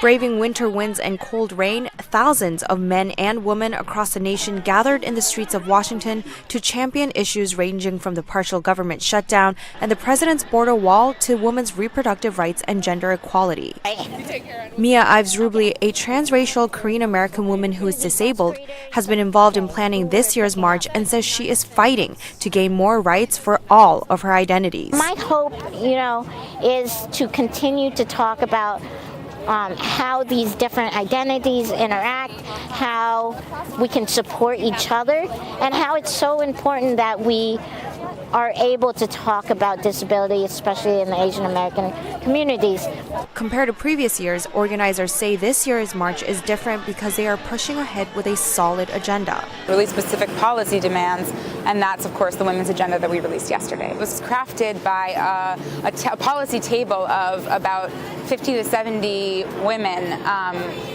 Braving winter winds and cold rain, thousands of men and women across the nation gathered in the streets of Washington to champion issues ranging from the partial government shutdown and the president's border wall to women's reproductive rights and gender equality. Mia Ives Rubli, a transracial Korean-American woman who is disabled, has been involved in planning this year's march and says she is fighting to gain more rights for all of her identities. My hope, is to continue to talk about how these different identities interact, how we can support each other, and how it's so important that we are able to talk about disability, especially in the Asian American communities. Compared to previous years, organizers say this year's march is different because they are pushing ahead with a solid agenda. Really specific policy demands, and that's, of course, the women's agenda that we released yesterday. It was crafted by a policy table of about 50 to 70 women,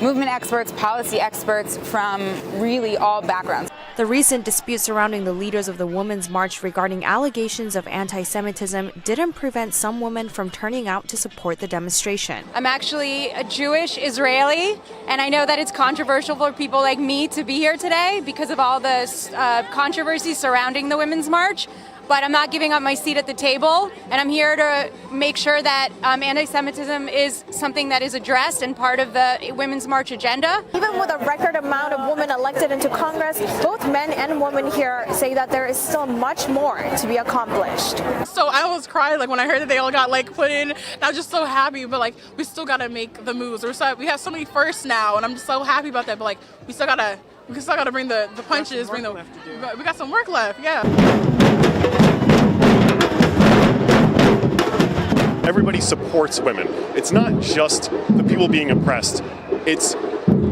movement experts, policy experts from really all backgrounds. The recent dispute surrounding the leaders of the Women's March regarding allegations of anti-Semitism didn't prevent some women from turning out to support the demonstration. I'm actually a Jewish Israeli, and I know that it's controversial for people like me to be here today because of all the controversy surrounding the Women's March. But I'm not giving up my seat at the table, and I'm here to make sure that anti-Semitism is something that is addressed and part of the Women's March agenda. Even with a record amount of women elected into Congress, both men and women here say that there is still much more to be accomplished. So I almost cried when I heard that they all got put in. And I was just so happy, but we still gotta make the moves. We have so many firsts now, and I'm just so happy about that. But we still gotta bring the punches. We got some work left. Yeah. Everybody supports women. It's not just the people being oppressed, it's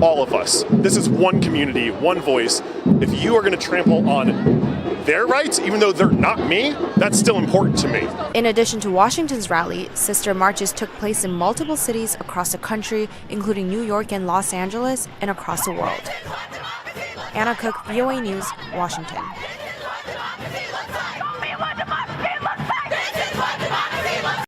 all of us. This is one community, one voice. If you are going to trample on their rights, even though they're not me, that's still important to me. In addition to Washington's rally, sister marches took place in multiple cities across the country, including New York and Los Angeles, and across the world. Anna Cook, VOA News, Washington.